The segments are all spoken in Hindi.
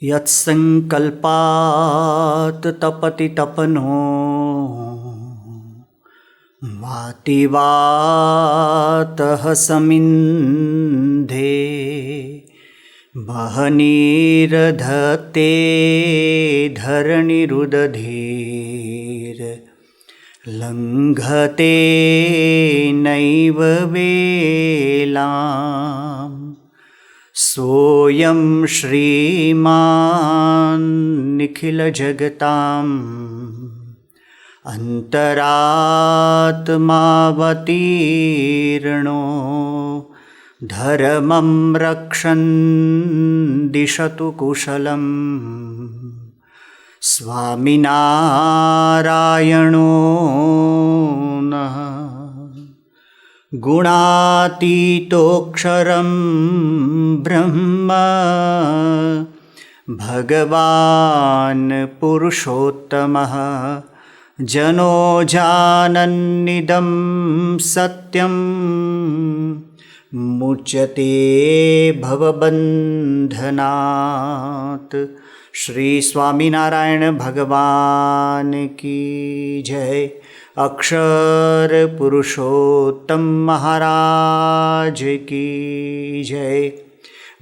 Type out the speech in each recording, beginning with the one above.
यत्संकल्पात् तपति तपनो वाति वातः समिन्धे वह्निर्दधते धरणिरुदधीर् लङ्घते नैव वेलाम् सोऽयं श्रीमान् निखिलजगताम् अन्तरात्मावतीर्णो धर्मं रक्षन् दिशतु कुशलम् स्वामिनारायणो नः गुणातीतोऽक्षरं ब्रह्म भगवान् पुरुषोत्तमः जनो जानन्निदं सत्यं मुच्यते भवबन्धनात्। श्री स्वामीनारायण भगवान की जय। अक्षर पुरुषोत्तम महाराज की जय।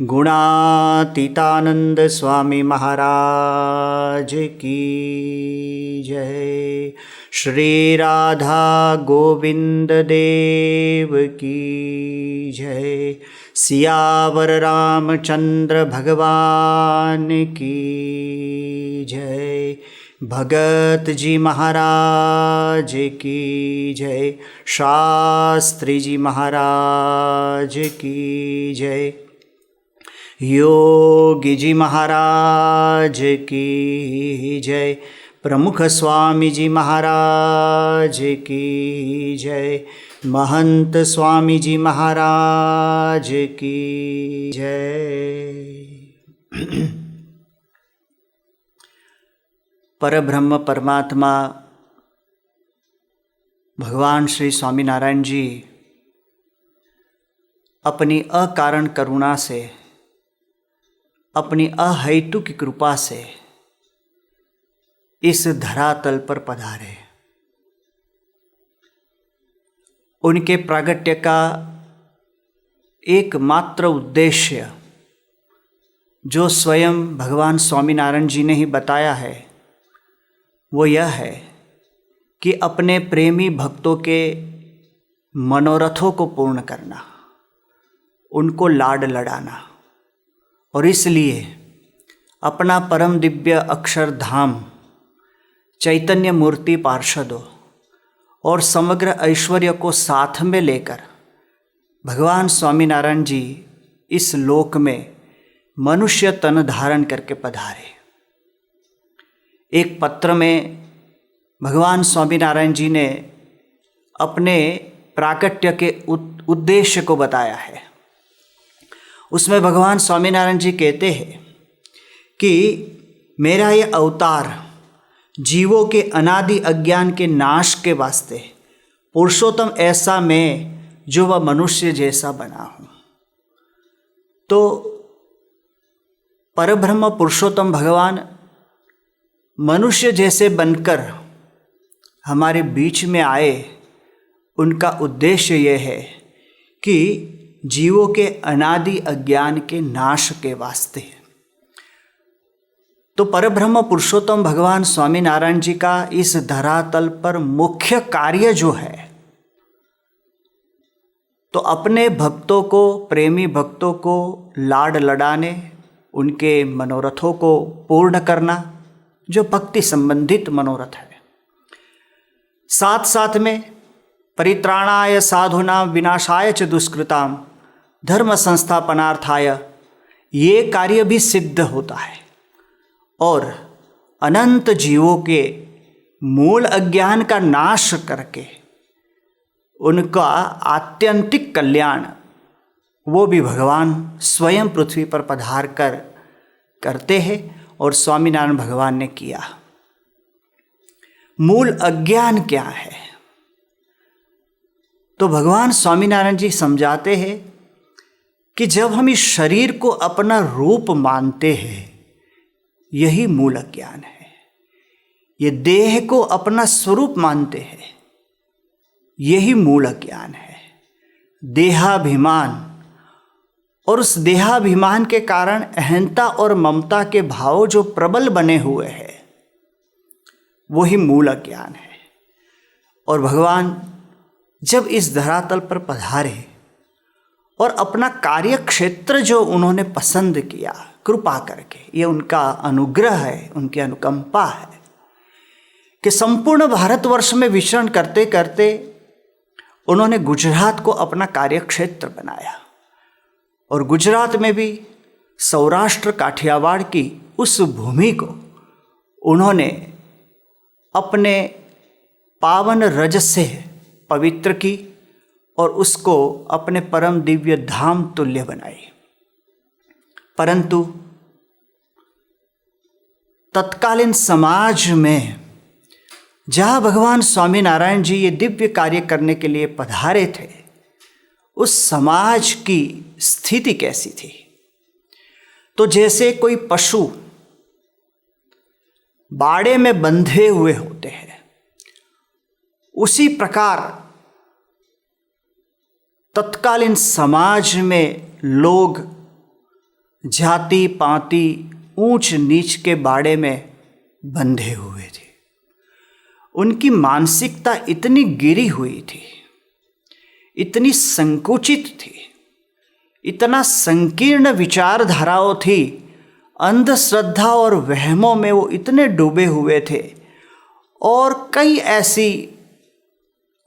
गुणातीतानंद स्वामी महाराज की जय। श्री राधा गोविंद देव की जय। सियावर रामचंद्र भगवान की जय। भगत जी महाराज की जय। शास्त्री जी महाराज की जय। योगी जी महाराज की जय। प्रमुख स्वामी जी महाराज की जय। महंत स्वामी जी महाराज की जय। परब्रह्म परमात्मा भगवान श्री स्वामीनारायण जी अपनी अकारण करुणा से, अपनी अहेतु की कृपा से इस धरातल पर पधारे। उनके प्रागट्य का एकमात्र उद्देश्य जो स्वयं भगवान स्वामीनारायण जी ने ही बताया है वो यह है कि अपने प्रेमी भक्तों के मनोरथों को पूर्ण करना, उनको लाड लड़ाना, और इसलिए अपना परम दिव्य अक्षरधाम चैतन्य मूर्ति पार्षदों और समग्र ऐश्वर्य को साथ में लेकर भगवान स्वामीनारायण जी इस लोक में मनुष्य तन धारण करके पधारे। एक पत्र में भगवान स्वामीनारायण जी ने अपने प्राकट्य के उद्देश्य को बताया है। उसमें भगवान स्वामीनारायण जी कहते हैं कि मेरा ये अवतार जीवों के अनादि अज्ञान के नाश के वास्ते पुरुषोत्तम ऐसा मैं जो वह मनुष्य जैसा बना हूँ। तो परब्रह्म पुरुषोत्तम भगवान मनुष्य जैसे बनकर हमारे बीच में आए। उनका उद्देश्य यह है कि जीवों के अनादि अज्ञान के नाश के वास्ते। तो परब्रह्म पुरुषोत्तम भगवान स्वामीनारायण जी का इस धरातल पर मुख्य कार्य जो है तो अपने भक्तों को, प्रेमी भक्तों को लाड लड़ाने, उनके मनोरथों को पूर्ण करना, जो भक्ति संबंधित मनोरथ है। साथ साथ में परित्राणाय साधूनां विनाशाय च दुष्कृतां धर्म संस्थापनार्थाय ये कार्य भी सिद्ध होता है और अनंत जीवों के मूल अज्ञान का नाश करके उनका आत्यंतिक कल्याण वो भी भगवान स्वयं पृथ्वी पर पधार कर करते हैं और स्वामीनारायण भगवान ने किया। मूल अज्ञान क्या है? तो भगवान स्वामीनारायण जी समझाते हैं कि जब हम इस शरीर को अपना रूप मानते हैं, यही मूल अज्ञान है। ये देह को अपना स्वरूप मानते हैं, यही मूल अज्ञान है। देहाभिमान, और उस देहाभिमान के कारण अहंता और ममता के भाव जो प्रबल बने हुए हैं, वही मूल अज्ञान है। और भगवान जब इस धरातल पर पधारे और अपना कार्य क्षेत्र जो उन्होंने पसंद किया कृपा करके, ये उनका अनुग्रह है, उनकी अनुकंपा है कि संपूर्ण भारतवर्ष में विचरण करते करते उन्होंने गुजरात को अपना कार्य क्षेत्र बनाया। और गुजरात में भी सौराष्ट्र काठियावाड़ की उस भूमि को उन्होंने अपने पावन रज से पवित्र की और उसको अपने परम दिव्य धाम तुल्य बनाई। परंतु तत्कालीन समाज में जहाँ भगवान स्वामीनारायण जी ये दिव्य कार्य करने के लिए पधारे थे, उस समाज की स्थिति कैसी थी? तो जैसे कोई पशु बाड़े में बंधे हुए होते हैं, उसी प्रकार तत्कालीन समाज में लोग जाति पाति ऊंच नीच के बाड़े में बंधे हुए थे। उनकी मानसिकता इतनी गिरी हुई थी, इतनी संकुचित थी, इतना संकीर्ण विचारधाराओं थी, अंधश्रद्धा और वहमों में वो इतने डूबे हुए थे। और कई ऐसी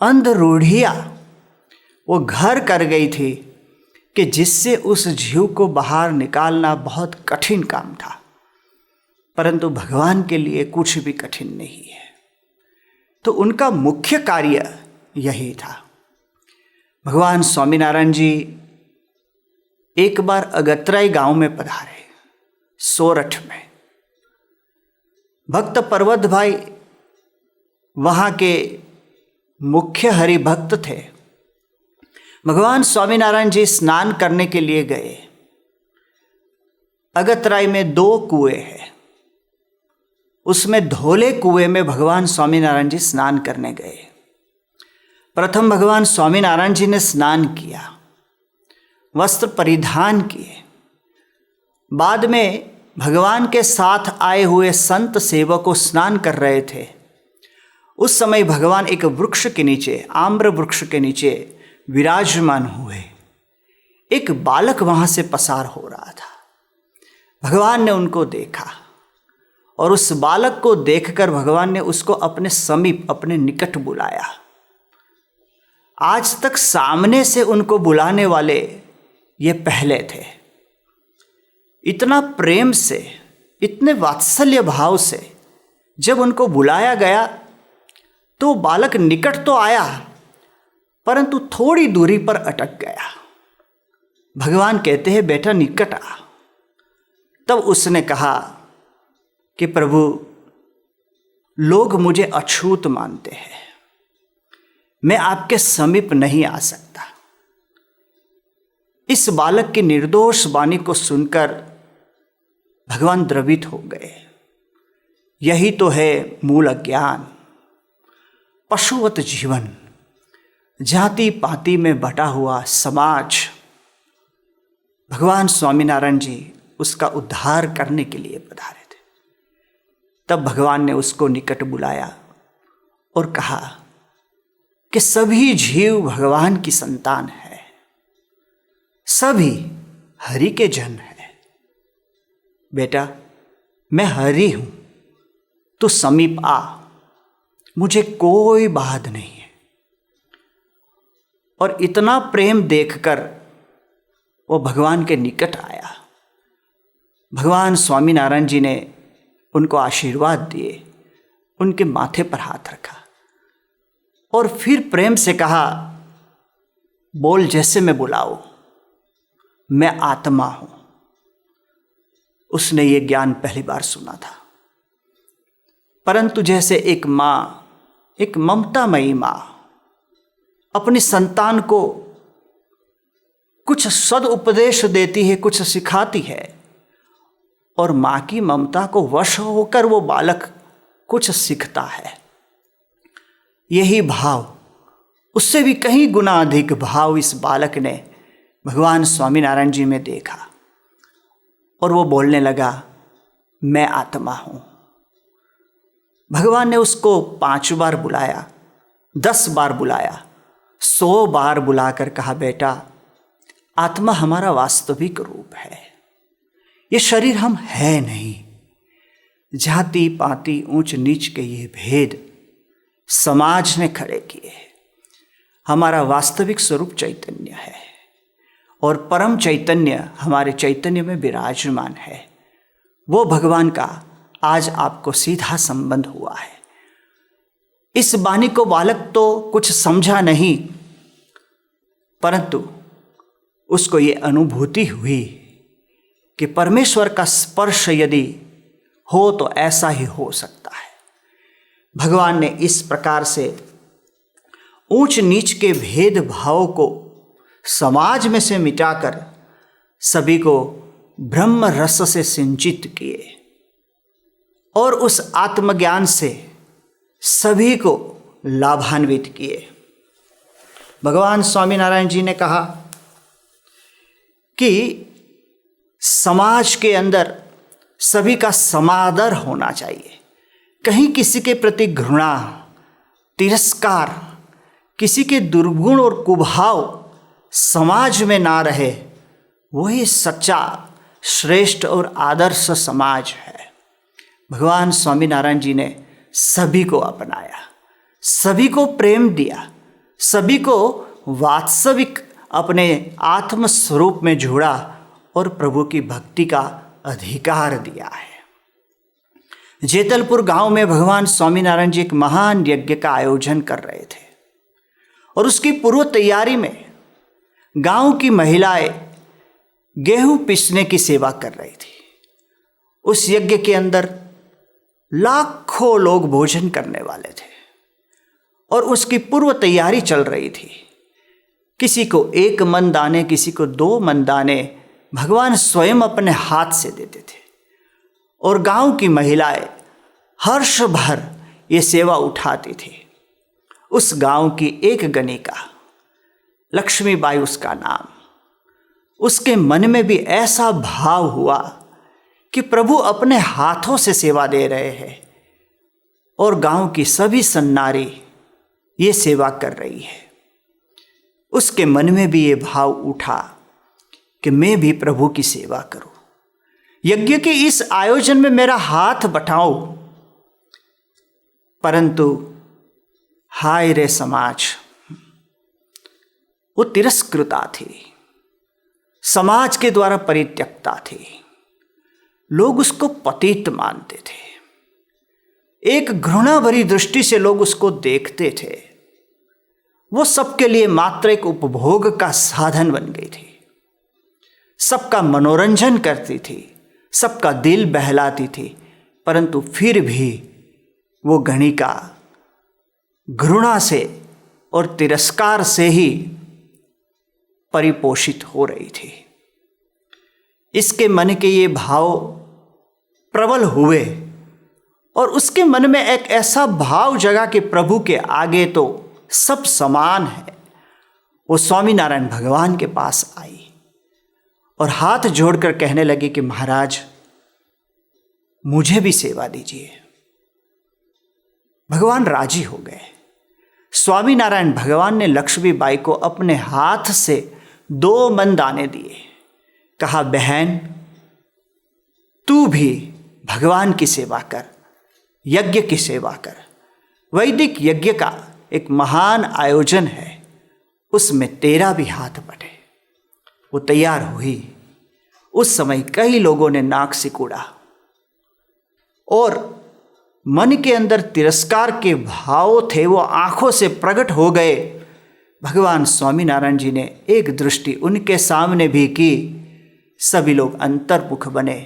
अंधरूढ़ियाँ वो घर कर गई थी कि जिससे उस जीव को बाहर निकालना बहुत कठिन काम था। परंतु भगवान के लिए कुछ भी कठिन नहीं है। तो उनका मुख्य कार्य यही था। भगवान स्वामीनारायण जी एक बार अगतराई गांव में पधारे, सोरठ में। भक्त पर्वत भाई वहाँ के मुख्य हरि भक्त थे। भगवान स्वामीनारायण जी स्नान करने के लिए गए। अगतराई में 2 कुएं हैं, उसमें धोले कुएं में भगवान स्वामीनारायण जी स्नान करने गए। प्रथम भगवान स्वामीनारायण जी ने स्नान किया, वस्त्र परिधान किए। बाद में भगवान के साथ आए हुए संत सेवक को स्नान कर रहे थे। उस समय भगवान एक वृक्ष के नीचे, आम्र वृक्ष के नीचे विराजमान हुए। एक बालक वहां से पसार हो रहा था। भगवान ने उनको देखा और उस बालक को देखकर भगवान ने उसको अपने समीप, अपने निकट बुलाया। आज तक सामने से उनको बुलाने वाले ये पहले थे। इतना प्रेम से, इतने वात्सल्य भाव से जब उनको बुलाया गया तो बालक निकट तो आया, परंतु थोड़ी दूरी पर अटक गया। भगवान कहते हैं, बेटा निकट आ। तब उसने कहा कि प्रभु, लोग मुझे अछूत मानते हैं, मैं आपके समीप नहीं आ सकता। इस बालक की निर्दोष वाणी को सुनकर भगवान द्रवित हो गए। यही तो है मूल अज्ञान, पशुवत जीवन, जाति पाति में बटा हुआ समाज। भगवान स्वामीनारायण जी उसका उद्धार करने के लिए पधारे थे। तब भगवान ने उसको निकट बुलाया और कहा कि सभी जीव भगवान की संतान है, सभी हरि के जन है। बेटा, मैं हरि हूं, तू समीप आ, मुझे कोई बाध नहीं है। और इतना प्रेम देखकर वो भगवान के निकट आया। भगवान स्वामीनारायण जी ने उनको आशीर्वाद दिए, उनके माथे पर हाथ रखा और फिर प्रेम से कहा, बोल जैसे मैं बुलाऊं, मैं आत्मा हूं। उसने ये ज्ञान पहली बार सुना था। परंतु जैसे एक माँ, एक ममतामयी माँ अपनी संतान को कुछ सदुपदेश देती है, कुछ सिखाती है, और माँ की ममता को वश होकर वो बालक कुछ सीखता है। यही भाव, उससे भी कहीं गुना अधिक भाव इस बालक ने भगवान स्वामीनारायण जी में देखा और वो बोलने लगा, मैं आत्मा हूं। भगवान ने उसको 5 बार बुलाया, 10 बार बुलाया, 100 बार बुलाकर कहा, बेटा आत्मा हमारा वास्तविक रूप है, ये शरीर हम है नहीं। जाति पाति ऊंच नीच के ये भेद समाज ने खड़े किए। हमारा वास्तविक स्वरूप चैतन्य है और परम चैतन्य हमारे चैतन्य में विराजमान है। वो भगवान का आज आपको सीधा संबंध हुआ है। इस वाणी को बालक तो कुछ समझा नहीं, परंतु उसको ये अनुभूति हुई कि परमेश्वर का स्पर्श यदि हो तो ऐसा ही हो सकता है। भगवान ने इस प्रकार से ऊंच नीच के भेदभाव को समाज में से मिटाकर सभी को ब्रह्म रस से सिंचित किए और उस आत्मज्ञान से सभी को लाभान्वित किए। भगवान स्वामीनारायण जी ने कहा कि समाज के अंदर सभी का समादर होना चाहिए। कहीं किसी के प्रति घृणा, तिरस्कार, किसी के दुर्गुण और कुभाव समाज में ना रहे, वही सच्चा श्रेष्ठ और आदर्श समाज है। भगवान स्वामीनारायण जी ने सभी को अपनाया, सभी को प्रेम दिया, सभी को वास्तविक अपने आत्म स्वरूप में जोड़ा और प्रभु की भक्ति का अधिकार दिया है। जेतलपुर गांव में भगवान स्वामीनारायण जी एक महान यज्ञ का आयोजन कर रहे थे और उसकी पूर्व तैयारी में गांव की महिलाएं गेहूं पीसने की सेवा कर रही थी। उस यज्ञ के अंदर लाखों लोग भोजन करने वाले थे और उसकी पूर्व तैयारी चल रही थी। किसी को 1 मन दाने, किसी को 2 मन दाने भगवान स्वयं अपने हाथ से देते थे और गांव की महिलाएं हर्ष भर ये सेवा उठाती थी। उस गांव की एक गणिका, लक्ष्मीबाई उसका नाम, उसके मन में भी ऐसा भाव हुआ कि प्रभु अपने हाथों से सेवा दे रहे हैं और गांव की सभी सन्नारी ये सेवा कर रही है। उसके मन में भी ये भाव उठा कि मैं भी प्रभु की सेवा करूं, यज्ञ के इस आयोजन में मेरा हाथ बटाऊं। परंतु हाय रे समाज, वो तिरस्कृता थी, समाज के द्वारा परित्यक्ता थी। लोग उसको पतित मानते थे, एक घृणा भरी दृष्टि से लोग उसको देखते थे। वो सबके लिए मात्र एक उपभोग का साधन बन गई थी, सबका मनोरंजन करती थी, सबका दिल बहलाती थी। परंतु फिर भी वो गणिका घृणा से और तिरस्कार से ही परिपोषित हो रही थी। इसके मन के ये भाव प्रबल हुए और उसके मन में एक ऐसा भाव जगा कि प्रभु के आगे तो सब समान है। वो स्वामीनारायण भगवान के पास आई और हाथ जोड़कर कहने लगी कि महाराज, मुझे भी सेवा दीजिए। भगवान राजी हो गए। स्वामीनारायण भगवान ने लक्ष्मीबाई को अपने हाथ से 2 मन दाने दिए। कहा, बहन तू भी भगवान की सेवा कर, यज्ञ की सेवा कर। वैदिक यज्ञ का एक महान आयोजन है, उसमें तेरा भी हाथ बटे। वो तैयार हुई। उस समय कई लोगों ने नाक सिकोड़ा और मन के अंदर तिरस्कार के भाव थे, वो आंखों से प्रकट हो गए। भगवान स्वामीनारायण जी ने एक दृष्टि उनके सामने भी की। सभी लोग अंतर्मुख बने।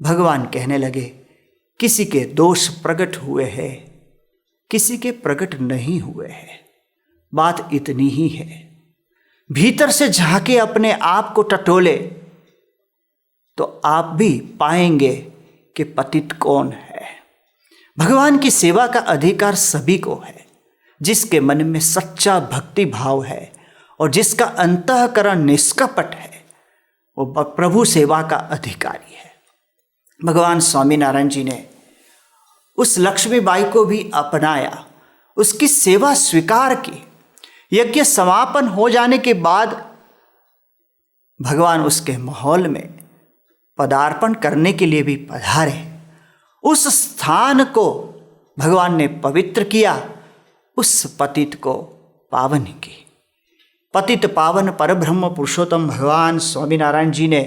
भगवान कहने लगे, किसी के दोष प्रकट हुए हैं, किसी के प्रकट नहीं हुए हैं। बात इतनी ही है, भीतर से झांके अपने आप को टटोले। तो आप भी पाएंगे कि पतित कौन है। भगवान की सेवा का अधिकार सभी को है, जिसके मन में सच्चा भक्ति भाव है और जिसका अंतःकरण निष्कपट है, वो प्रभु सेवा का अधिकारी है। भगवान स्वामीनारायण जी ने उस लक्ष्मीबाई को भी अपनाया, उसकी सेवा स्वीकार की। यज्ञ समापन हो जाने के बाद भगवान उसके महल में पदार्पण करने के लिए भी पधारे। उस स्थान को भगवान ने पवित्र किया, उस पतित को पावन की। पतित पावन परब्रह्म पुरुषोत्तम भगवान स्वामीनारायण जी ने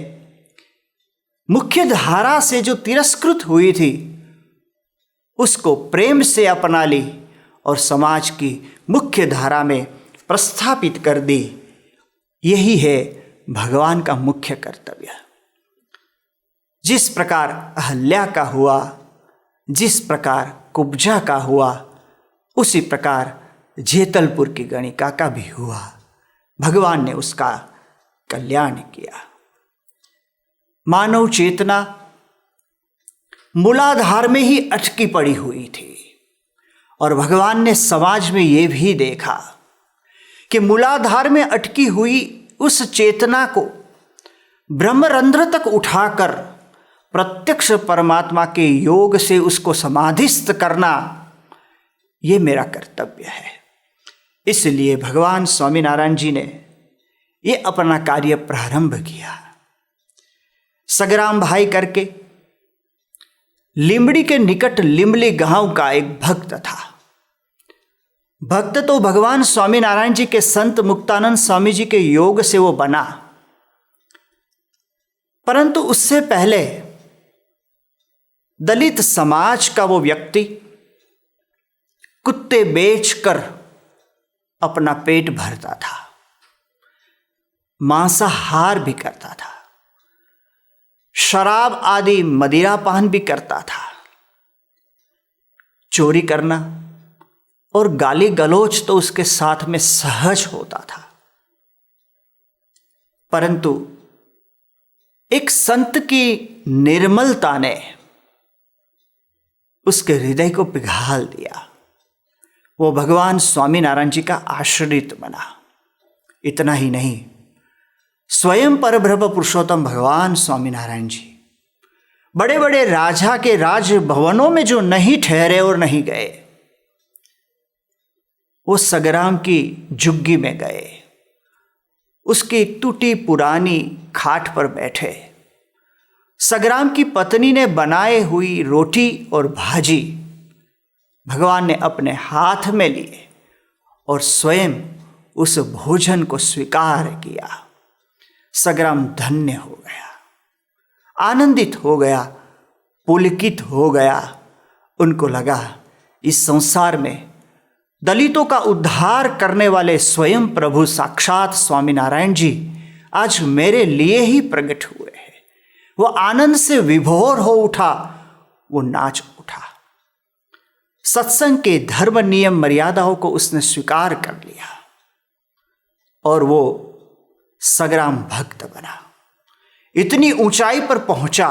मुख्य धारा से जो तिरस्कृत हुई थी उसको प्रेम से अपना ली और समाज की मुख्य धारा में प्रस्थापित कर दी। यही है भगवान का मुख्य कर्तव्य। जिस प्रकार अहल्या का हुआ, जिस प्रकार कुब्जा का हुआ, उसी प्रकार जेतलपुर की गणिका का भी हुआ। भगवान ने उसका कल्याण किया। मानव चेतना मूलाधार में ही अटकी पड़ी हुई थी और भगवान ने समाज में ये भी देखा कि मूलाधार में अटकी हुई उस चेतना को ब्रह्मरंध्र तक उठाकर प्रत्यक्ष परमात्मा के योग से उसको समाधिस्थ करना, ये मेरा कर्तव्य है। इसलिए भगवान स्वामीनारायण जी ने ये अपना कार्य प्रारंभ किया। सगराम भाई करके लिमड़ी के निकट लिमली गांव का एक भक्त था। भक्त तो भगवान स्वामीनारायण जी के संत मुक्तानंद स्वामी जी के योग से वो बना, परंतु उससे पहले दलित समाज का वो व्यक्ति कुत्ते बेचकर अपना पेट भरता था, मांसाहार भी करता था, शराब आदि मदिरापान भी करता था। चोरी करना और गाली गलौज तो उसके साथ में सहज होता था। परंतु एक संत की निर्मलता ने उसके हृदय को पिघाल दिया। वो भगवान स्वामीनारायण जी का आश्रित बना। इतना ही नहीं, स्वयं परब्रह्म पुरुषोत्तम भगवान स्वामीनारायण जी बड़े बड़े राजा के राजभवनों में जो नहीं ठहरे और नहीं गए, वो सगराम की झुग्गी में गए, उसकी टूटी पुरानी खाट पर बैठे। सगराम की पत्नी ने बनाए हुई रोटी और भाजी भगवान ने अपने हाथ में लिए और स्वयं उस भोजन को स्वीकार किया। सगराम धन्य हो गया, आनंदित हो गया, पुलकित हो गया। उनको लगा इस संसार में दलितों का उद्धार करने वाले स्वयं प्रभु साक्षात स्वामीनारायण जी आज मेरे लिए ही प्रकट हुए हैं। वो आनंद से विभोर हो उठा, वो नाच उठा। सत्संग के धर्म नियम मर्यादाओं को उसने स्वीकार कर लिया और वो सगराम भक्त बना। इतनी ऊंचाई पर पहुंचा,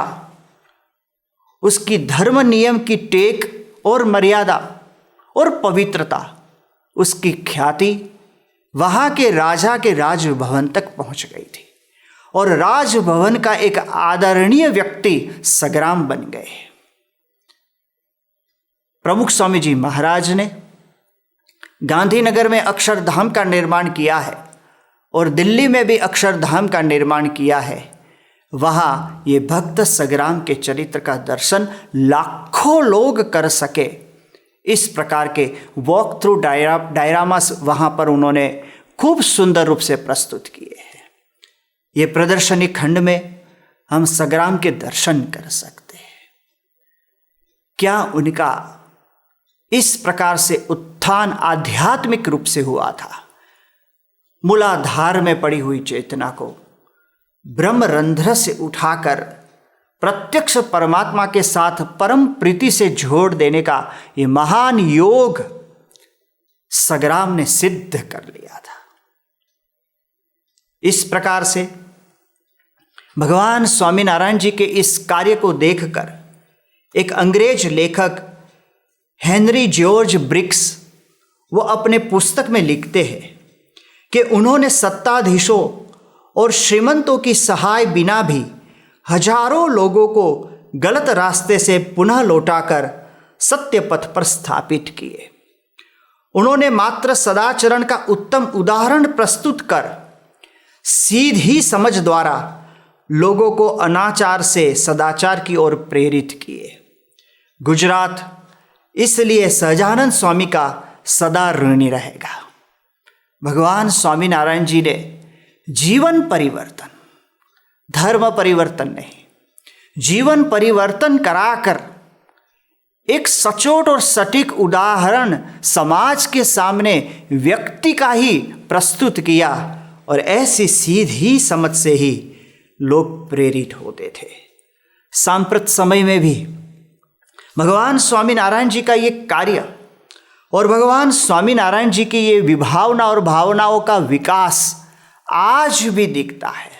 उसकी धर्म नियम की टेक और मर्यादा और पवित्रता, उसकी ख्याति वहां के राजा के राजभवन तक पहुंच गई थी और राजभवन का एक आदरणीय व्यक्ति सगराम बन गए। प्रमुख स्वामी जी महाराज ने गांधीनगर में अक्षरधाम का निर्माण किया है और दिल्ली में भी अक्षरधाम का निर्माण किया है। वहाँ ये भक्त सगराम के चरित्र का दर्शन लाखों लोग कर सके, इस प्रकार के वॉक थ्रू डायरामास वहाँ पर उन्होंने खूब सुंदर रूप से प्रस्तुत किए हैं। ये प्रदर्शनी खंड में हम सगराम के दर्शन कर सकते हैं। क्या उनका इस प्रकार से उत्थान आध्यात्मिक रूप से हुआ था। मूलाधार में पड़ी हुई चेतना को ब्रह्मरंध्र से उठाकर प्रत्यक्ष परमात्मा के साथ परम प्रीति से जोड़ देने का ये महान योग सगराम ने सिद्ध कर लिया था। इस प्रकार से भगवान स्वामीनारायण जी के इस कार्य को देखकर एक अंग्रेज लेखक हेनरी जॉर्ज ब्रिक्स वो अपने पुस्तक में लिखते हैं कि उन्होंने सत्ताधीशों और श्रीमंतों की सहाय बिना भी हजारों लोगों को गलत रास्ते से पुनः लौटाकर सत्य पथ पर स्थापित किए। उन्होंने मात्र सदाचरण का उत्तम उदाहरण प्रस्तुत कर सीधी समझ द्वारा लोगों को अनाचार से सदाचार की ओर प्रेरित किए। गुजरात इसलिए सहजानंद स्वामी का सदा ऋणी रहेगा। भगवान स्वामीनारायण जी ने जीवन परिवर्तन, धर्म परिवर्तन नहीं, जीवन परिवर्तन कराकर एक सचोट और सटीक उदाहरण समाज के सामने व्यक्ति का ही प्रस्तुत किया और ऐसी सीधी समझ से ही लोग प्रेरित होते थे। सांप्रत समय में भी भगवान स्वामीनारायण जी का ये कार्य और भगवान स्वामीनारायण जी की ये विभावना और भावनाओं का विकास आज भी दिखता है।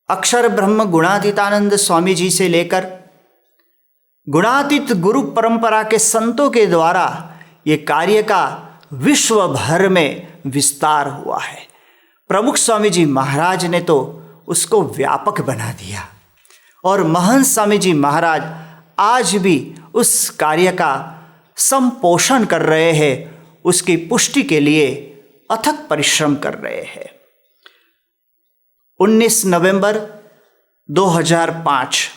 अक्षर ब्रह्म गुणातीतानंद स्वामी जी से लेकर गुणातीत गुरु परंपरा के संतों के द्वारा ये कार्य का विश्व भर में विस्तार हुआ है। प्रमुख स्वामी जी महाराज ने तो उसको व्यापक बना दिया और महंत स्वामी जी महाराज आज भी उस कार्य का संपोषण कर रहे हैं, उसकी पुष्टि के लिए अथक परिश्रम कर रहे हैं। 19 नवंबर 2005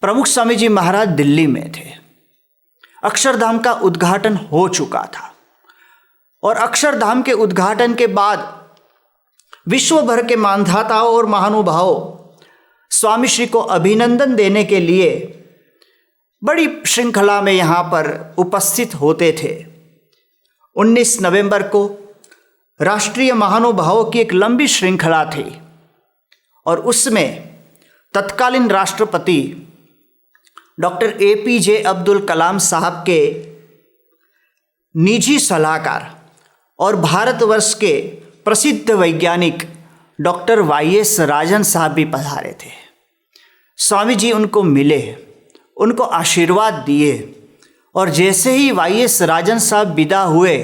प्रमुख स्वामी जी महाराज दिल्ली में थे। अक्षरधाम का उद्घाटन हो चुका था और अक्षरधाम के उद्घाटन के बाद विश्व भर के मानधाताओं और महानुभावों स्वामी श्री को अभिनंदन देने के लिए बड़ी श्रृंखला में यहाँ पर उपस्थित होते थे। 19 नवंबर को राष्ट्रीय महानुभावों की एक लंबी श्रृंखला थी और उसमें तत्कालीन राष्ट्रपति डॉक्टर APJ अब्दुल कलाम साहब के निजी सलाहकार और भारतवर्ष के प्रसिद्ध वैज्ञानिक डॉक्टर YS राजन साहब भी पधारे थे। स्वामी जी उनको मिले, उनको आशीर्वाद दिए और जैसे ही YS राजन साहब विदा हुए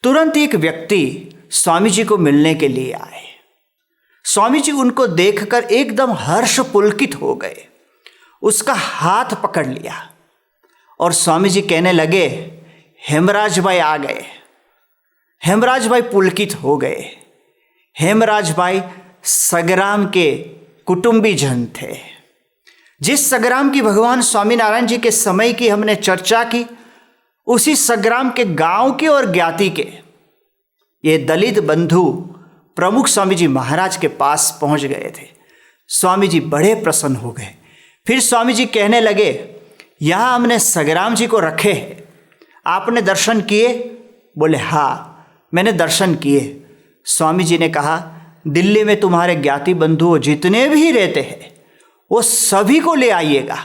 तुरंत एक व्यक्ति स्वामी जी को मिलने के लिए आए। स्वामी जी उनको देखकर एकदम हर्ष पुलकित हो गए, उसका हाथ पकड़ लिया और स्वामी जी कहने लगे, हेमराज भाई आ गए। हेमराज भाई पुलकित हो गए। हेमराज भाई सगराम के कुटुंबी जन थे। जिस सगराम की भगवान स्वामीनारायण जी के समय की हमने चर्चा की, उसी सगराम के गांव के और ज्ञाति के ये दलित बंधु प्रमुख स्वामी जी महाराज के पास पहुंच गए थे। स्वामी जी बड़े प्रसन्न हो गए। फिर स्वामी जी कहने लगे, यहाँ हमने सगराम जी को रखे हैं, आपने दर्शन किए? बोले हाँ मैंने दर्शन किए। स्वामी जी ने कहा, दिल्ली में तुम्हारे ज्ञाति बंधु जितने भी रहते हैं वो सभी को ले आइएगा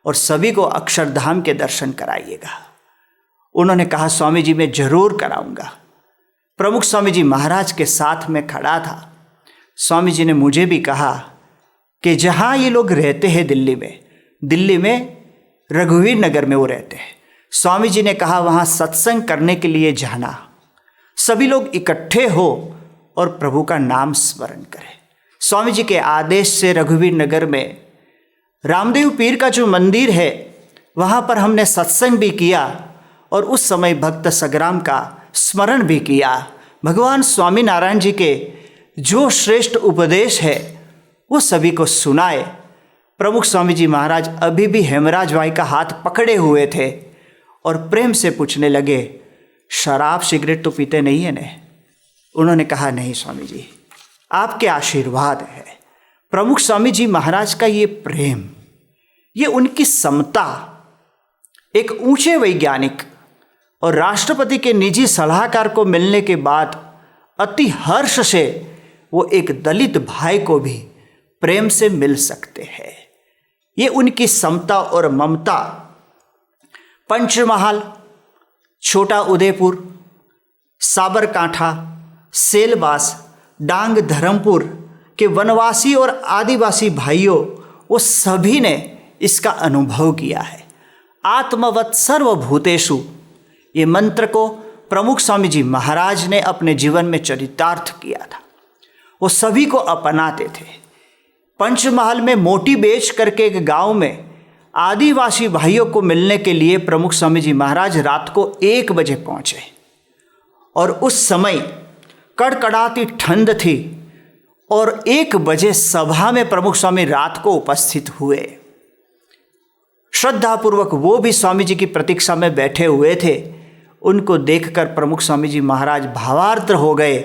और सभी को अक्षरधाम के दर्शन कराइएगा। उन्होंने कहा, स्वामी जी मैं जरूर कराऊंगा। प्रमुख स्वामी जी महाराज के साथ में खड़ा था। स्वामी जी ने मुझे भी कहा कि जहाँ ये लोग रहते हैं दिल्ली में रघुवीर नगर में वो रहते हैं। स्वामी जी ने कहा वहाँ सत्संग करने के लिए जाना, सभी लोग इकट्ठे हो और प्रभु का नाम स्मरण करें। स्वामी जी के आदेश से रघुवीर नगर में रामदेव पीर का जो मंदिर है वहाँ पर हमने सत्संग भी किया और उस समय भक्त सगराम का स्मरण भी किया। भगवान स्वामीनारायण जी के जो श्रेष्ठ उपदेश है वो सभी को सुनाए। प्रमुख स्वामी जी महाराज अभी भी हेमराज भाई का हाथ पकड़े हुए थे और प्रेम से पूछने लगे, शराब सिगरेट तो पीते नहीं है ने? उन्होंने कहा, नहीं स्वामी जी आपके आशीर्वाद है। प्रमुख स्वामी जी महाराज का ये प्रेम, ये उनकी समता, एक ऊंचे वैज्ञानिक और राष्ट्रपति के निजी सलाहकार को मिलने के बाद अति हर्ष से वो एक दलित भाई को भी प्रेम से मिल सकते हैं। ये उनकी समता और ममता पंचमहाल, छोटा उदयपुर, साबरकांठा, सेलबास, डांग, धर्मपुर कि वनवासी और आदिवासी भाइयों वो सभी ने इसका अनुभव किया है। आत्मवत् सर्वभूतेषु, ये मंत्र को प्रमुख स्वामी जी महाराज ने अपने जीवन में चरितार्थ किया था। वो सभी को अपनाते थे। पंचमहल में मोटी बेच करके एक गांव में आदिवासी भाइयों को मिलने के लिए प्रमुख स्वामी जी महाराज रात को 1 बजे पहुंचे और उस समय कड़कड़ाती ठंड थी और 1 बजे सभा में प्रमुख स्वामी रात को उपस्थित हुए। श्रद्धापूर्वक वो भी स्वामी जी की प्रतीक्षा में बैठे हुए थे। उनको देखकर प्रमुख स्वामी जी महाराज भावार्द्र हो गए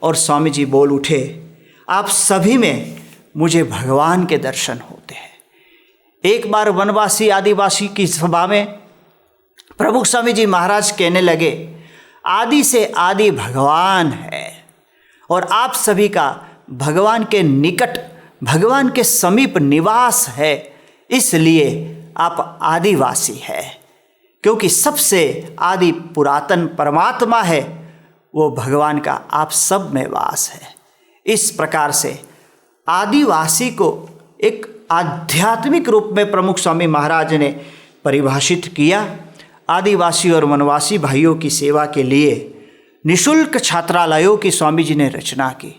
और स्वामी जी बोल उठे, आप सभी में मुझे भगवान के दर्शन होते हैं। एक बार वनवासी आदिवासी की सभा में प्रमुख स्वामी जी महाराज कहने लगे, आदि से आदि भगवान है और आप सभी का भगवान के निकट, भगवान के समीप निवास है, इसलिए आप आदिवासी है। क्योंकि सबसे आदि पुरातन परमात्मा है, वो भगवान का आप सब में वास है। इस प्रकार से आदिवासी को एक आध्यात्मिक रूप में प्रमुख स्वामी महाराज ने परिभाषित किया। आदिवासी और वनवासी भाइयों की सेवा के लिए निःशुल्क छात्रालयों की स्वामी जी ने रचना की,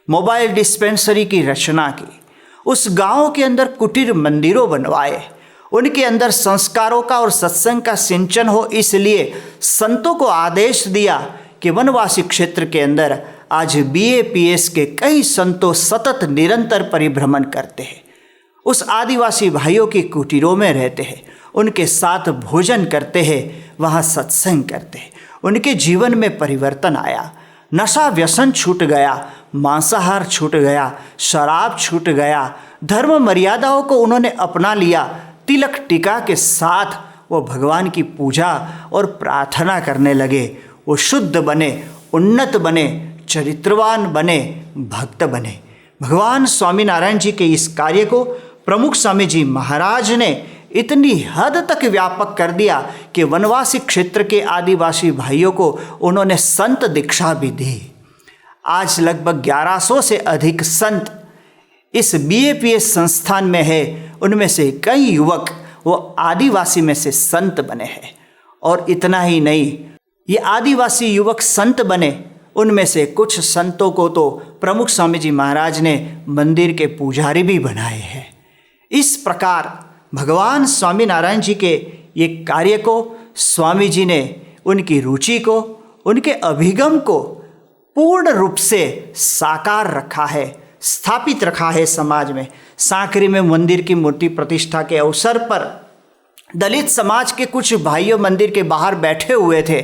मोबाइल डिस्पेंसरी की रचना की, उस गांव के अंदर कुटीर मंदिरों बनवाए, उनके अंदर संस्कारों का और सत्संग का सिंचन हो, इसलिए संतों को आदेश दिया कि वनवासी क्षेत्र के अंदर आज BAPS के कई संतों सतत निरंतर परिभ्रमण करते हैं, उस आदिवासी भाइयों की कुटीरों में रहते हैं, उनके साथ भोजन करते हैं, वहाँ सत्संग करते हैं। उनके जीवन में परिवर्तन आया, नशा व्यसन छूट गया, मांसाहार छूट गया, शराब छूट गया, धर्म मर्यादाओं को उन्होंने अपना लिया। तिलक टीका के साथ वो भगवान की पूजा और प्रार्थना करने लगे। वो शुद्ध बने, उन्नत बने, चरित्रवान बने, भक्त बने। भगवान स्वामीनारायण जी के इस कार्य को प्रमुख स्वामी जी महाराज ने इतनी हद तक व्यापक कर दिया कि वनवासी क्षेत्र के आदिवासी भाइयों को उन्होंने संत दीक्षा भी दी। आज लगभग 1100 से अधिक संत इस BAPS संस्थान में है। उनमें से कई युवक वो आदिवासी में से संत बने हैं। और इतना ही नहीं, ये आदिवासी युवक संत बने, उनमें से कुछ संतों को तो प्रमुख स्वामी जी महाराज ने मंदिर के पुजारी भी बनाए हैं। इस प्रकार भगवान स्वामीनारायण जी के ये कार्य को स्वामी जी ने उनकी रुचि को, उनके अभिगम को पूर्ण रूप से साकार रखा है, स्थापित रखा है समाज में। सांकरी में मंदिर की मूर्ति प्रतिष्ठा के अवसर पर दलित समाज के कुछ भाइयों मंदिर के बाहर बैठे हुए थे।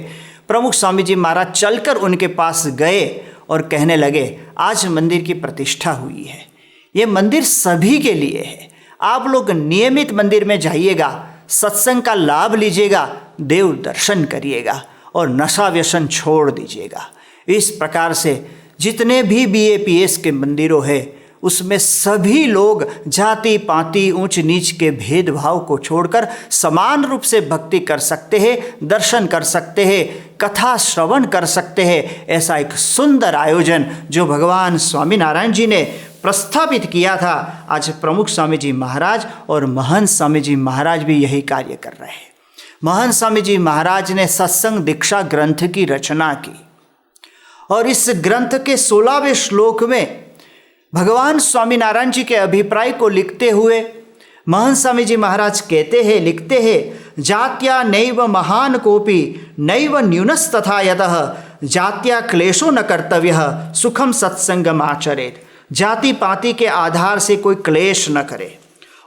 प्रमुख स्वामी जी महाराज चलकर उनके पास गए और कहने लगे, आज मंदिर की प्रतिष्ठा हुई है, ये मंदिर सभी के लिए है, आप लोग नियमित मंदिर में जाइएगा, सत्संग का लाभ लीजिएगा, देव दर्शन करिएगा और नशा व्यसन छोड़ दीजिएगा। इस प्रकार से जितने भी BAPS के मंदिरों हैं उसमें सभी लोग जाति पाति ऊंच नीच के भेदभाव को छोड़कर समान रूप से भक्ति कर सकते हैं, दर्शन कर सकते हैं, कथा श्रवण कर सकते हैं। ऐसा एक सुंदर आयोजन जो भगवान स्वामीनारायण जी ने प्रस्थापित किया था, आज प्रमुख स्वामी जी महाराज और महंत स्वामी जी महाराज भी यही कार्य कर रहे हैं। महंत स्वामी जी महाराज ने सत्संग दीक्षा ग्रंथ की रचना की और इस ग्रंथ के 16वें श्लोक में भगवान स्वामीनारायण जी के अभिप्राय को लिखते हुए महंत स्वामी जी महाराज कहते हैं, लिखते हैं, जात्या नैव महान कोपि नैव न्यूनस्तथा यतः जात्या क्लेशो न कर्तव्यः सुखम सत्संगम आचरेत। जाति पाति के आधार से कोई क्लेश न करे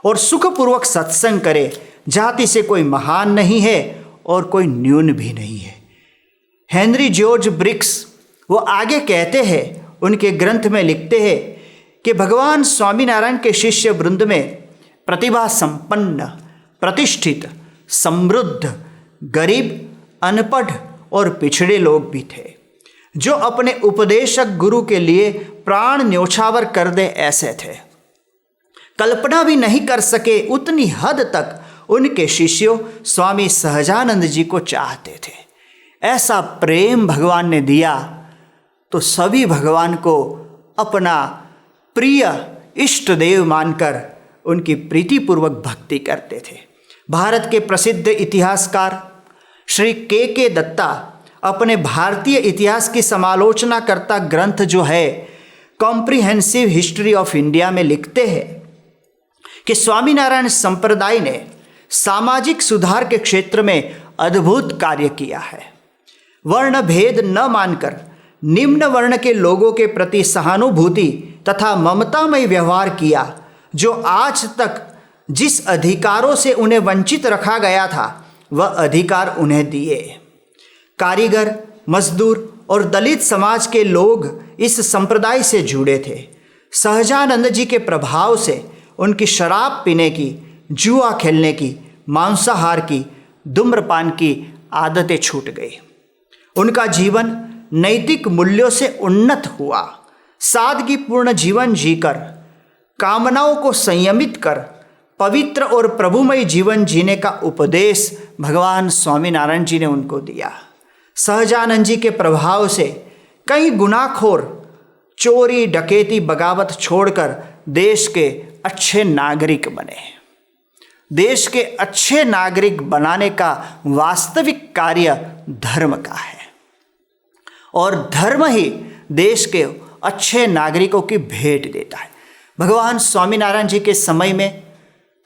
और सुखपूर्वक सत्संग करे। जाति से कोई महान नहीं है और कोई न्यून भी नहीं है। हेनरी जॉर्ज ब्रिक्स वो आगे कहते हैं, उनके ग्रंथ में लिखते हैं कि भगवान स्वामीनारायण के शिष्य वृंद में प्रतिभा संपन्न, प्रतिष्ठित, समृद्ध, गरीब, अनपढ़ और पिछड़े लोग भी थे, जो अपने उपदेशक गुरु के लिए प्राण न्योछावर कर दे ऐसे थे। कल्पना भी नहीं कर सके उतनी हद तक उनके शिष्यों स्वामी सहजानंद जी को चाहते थे। ऐसा प्रेम भगवान ने दिया तो सभी भगवान को अपना प्रिय इष्ट देव मानकर उनकी प्रीतिपूर्वक भक्ति करते थे। भारत के प्रसिद्ध इतिहासकार श्री के दत्ता अपने भारतीय इतिहास की समालोचना करता ग्रंथ जो है कॉम्प्रिहेंसिव हिस्ट्री ऑफ इंडिया में लिखते हैं कि स्वामीनारायण संप्रदाय ने सामाजिक सुधार के क्षेत्र में अद्भुत कार्य किया है। वर्ण भेद न मानकर निम्न वर्ण के लोगों के प्रति सहानुभूति तथा ममतामय व्यवहार किया, जो आज तक जिस अधिकारों से उन्हें वंचित रखा गया था वह अधिकार उन्हें दिए। कारीगर, मजदूर और दलित समाज के लोग इस संप्रदाय से जुड़े थे। सहजानंद जी के प्रभाव से उनकी शराब पीने की, जुआ खेलने की, मांसाहार की, धूम्रपान की आदतें छूट गई। उनका जीवन नैतिक मूल्यों से उन्नत हुआ। सादगीपूर्ण जीवन जीकर, कामनाओं को संयमित कर पवित्र और प्रभुमय जीवन जीने का उपदेश भगवान स्वामीनारायण जी ने उनको दिया। सहजानंद जी के प्रभाव से कई गुनाखोर चोरी, डकैती, बगावत छोड़कर देश के अच्छे नागरिक बने। देश के अच्छे नागरिक बनाने का वास्तविक कार्य धर्म का है और धर्म ही देश के अच्छे नागरिकों की भेंट देता है। भगवान स्वामीनारायण जी के समय में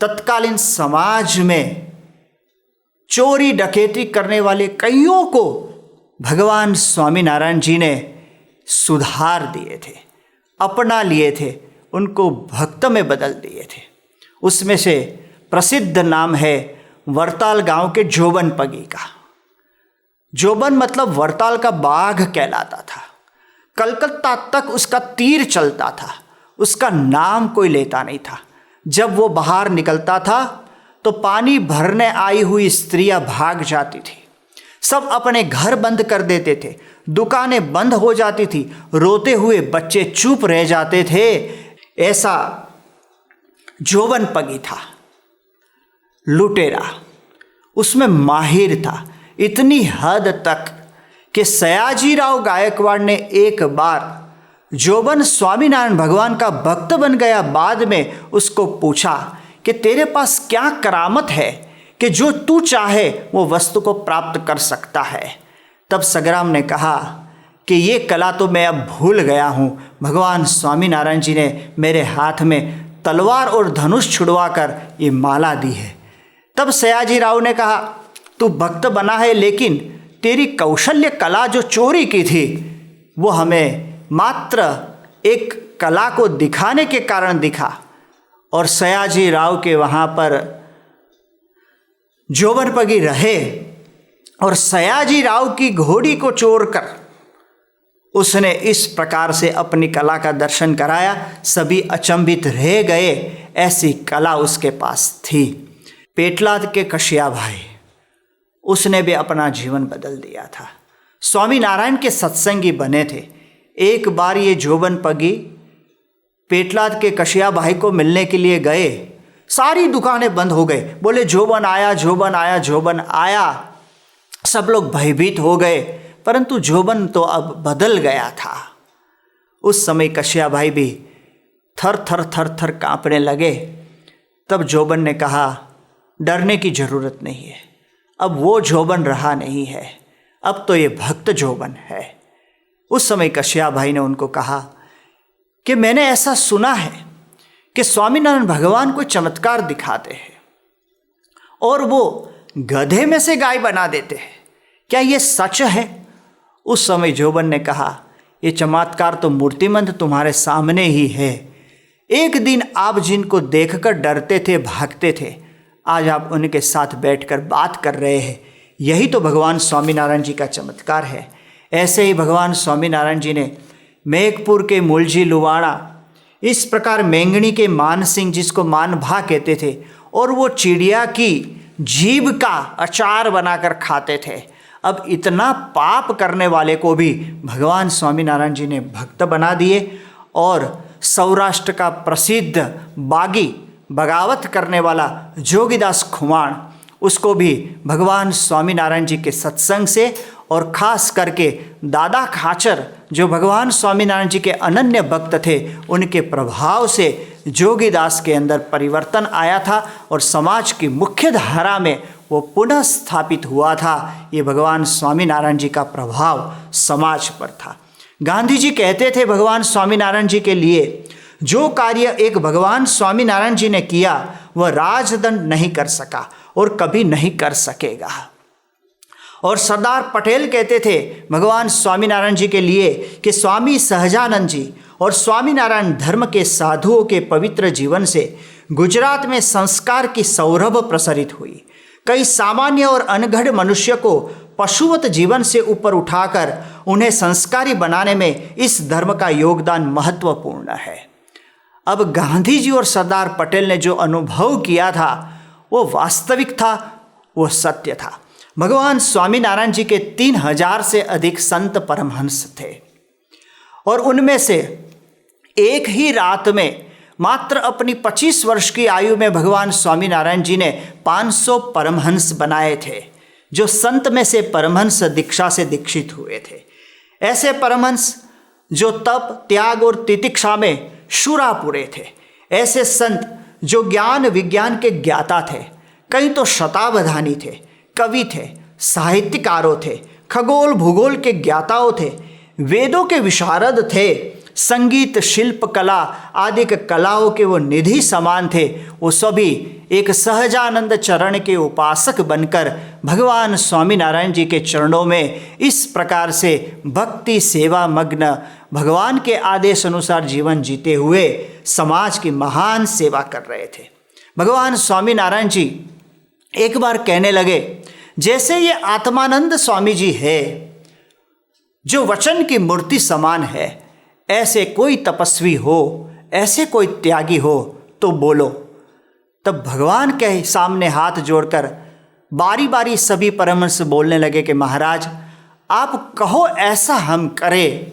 तत्कालीन समाज में चोरी डकैती करने वाले कईयों को भगवान स्वामीनारायण जी ने सुधार दिए थे, अपना लिए थे, उनको भक्त में बदल दिए थे। उसमें से प्रसिद्ध नाम है वरताल गांव के जोबन पगी का। जोबन मतलब वरताल का बाघ कहलाता था। कलकत्ता तक उसका तीर चलता था, उसका नाम कोई लेता नहीं था। जब वो बाहर निकलता था तो पानी भरने आई हुई स्त्रियां भाग जाती थी, सब अपने घर बंद कर देते थे, दुकानें बंद हो जाती थी, रोते हुए बच्चे चुप रह जाते थे। ऐसा जोबन पगी था, लुटेरा, उसमें माहिर था, इतनी हद तक कि सयाजीराव गायकवाड़ ने एक बार जोबन स्वामीनारायण भगवान का भक्त बन गया, बाद में उसको पूछा कि तेरे पास क्या करामत है कि जो तू चाहे वो वस्तु को प्राप्त कर सकता है। तब सगराम ने कहा कि ये कला तो मैं अब भूल गया हूँ। भगवान स्वामीनारायण जी ने मेरे हाथ में तलवार और धनुष छुड़वा कर ये माला दी है। तब सयाजीराव ने कहा तू भक्त बना है, लेकिन तेरी कौशल्य कला जो चोरी की थी वो हमें मात्र एक कला को दिखाने के कारण दिखा। और सयाजीराव के वहाँ पर जोबन पगी रहे और सयाजीराव की घोड़ी को चोरकर उसने इस प्रकार से अपनी कला का दर्शन कराया। सभी अचंभित रह गए, ऐसी कला उसके पास थी। पेटलाद के कशिया भाई, उसने भी अपना जीवन बदल दिया था। स्वामीनारायण के सत्संगी बने थे। एक बार ये जोबन पगी पेटलाद के कशिया भाई को मिलने के लिए गए, सारी दुकानें बंद हो गए। बोले जोबन आया, जोबन आया, जोबन आया। सब लोग भयभीत हो गए, परंतु जोबन तो अब बदल गया था। उस समय कशिया भाई भी थर थर थर थर कांपने लगे। तब जोबन ने कहा डरने की जरूरत नहीं है, अब वो जोबन रहा नहीं है, अब तो ये भक्त जोबन है। उस समय कशिया भाई ने उनको कहा कि मैंने ऐसा सुना है कि स्वामीनारायण भगवान कोई चमत्कार दिखाते हैं और वो गधे में से गाय बना देते हैं, क्या ये सच है? उस समय जोबन ने कहा ये चमत्कार तो मूर्तिमंत तुम्हारे सामने ही है। एक दिन आप जिनको देखकर डरते थे, भागते थे, आज आप उनके साथ बैठकर बात कर रहे हैं। यही तो भगवान स्वामीनारायण जी का चमत्कार है। ऐसे ही भगवान स्वामीनारायण जी ने मेघपुर के मुलजी लुवाड़ा, इस प्रकार मेंगनी के मान सिंह जिसको मान भा कहते थे, और वो चिड़िया की जीभ का अचार बनाकर खाते थे। अब इतना पाप करने वाले को भी भगवान स्वामीनारायण जी ने भक्त बना दिए और सौराष्ट्र का प्रसिद्ध बागी, बगावत करने वाला जोगीदास खुमाण, उसको भी भगवान स्वामीनारायण जी के सत्संग से और खास करके दादा खाचर जो भगवान स्वामीनारायण जी के अनन्य भक्त थे, उनके प्रभाव से जोगीदास के अंदर परिवर्तन आया था और समाज की मुख्य धारा में वो पुनः स्थापित हुआ था। ये भगवान स्वामीनारायण जी का प्रभाव समाज पर था। गांधी जी कहते थे भगवान स्वामीनारायण जी के लिए, जो कार्य एक भगवान स्वामीनारायण जी ने किया वह राजदंड नहीं कर सका और कभी नहीं कर सकेगा। और सरदार पटेल कहते थे भगवान स्वामीनारायण जी के लिए कि स्वामी सहजानंद जी और स्वामीनारायण धर्म के साधुओं के पवित्र जीवन से गुजरात में संस्कार की सौरभ प्रसरित हुई। कई सामान्य और अनगढ़ मनुष्य को पशुवत जीवन से ऊपर उठाकर उन्हें संस्कारी बनाने में इस धर्म का योगदान महत्वपूर्ण है। अब गांधी जी और सरदार पटेल ने जो अनुभव किया था वो वास्तविक था, वो सत्य था। भगवान स्वामीनारायण जी के 3000 से अधिक संत परमहंस थे और उनमें से एक ही रात में मात्र अपनी 25 वर्ष की आयु में भगवान स्वामीनारायण जी ने 500 परमहंस बनाए थे, जो संत में से परमहंस दीक्षा से दीक्षित हुए थे। ऐसे परमहंस जो तप, त्याग और तितिक्षा में शूरापुरे थे। ऐसे संत जो ज्ञान विज्ञान के ज्ञाता थे, कई तो शतावधानी थे, कवि थे, साहित्यकारों थे, खगोल भूगोल के ज्ञाताओं थे, वेदों के विशारद थे, संगीत, शिल्प, कला आदि के कलाओं के वो निधि समान थे। वो सभी एक सहजानंद चरण के उपासक बनकर भगवान स्वामीनारायण जी के चरणों में इस प्रकार से भक्ति सेवा मग्न भगवान के आदेश अनुसार जीवन जीते हुए समाज की महान सेवा कर रहे थे। भगवान स्वामीनारायण जी एक बार कहने लगे, जैसे ये आत्मानंद स्वामी जी है जो वचन की मूर्ति समान है, ऐसे कोई तपस्वी हो, ऐसे कोई त्यागी हो तो बोलो। तब भगवान के सामने हाथ जोड़कर बारी बारी सभी परमहंस बोलने लगे कि महाराज आप कहो ऐसा हम करें,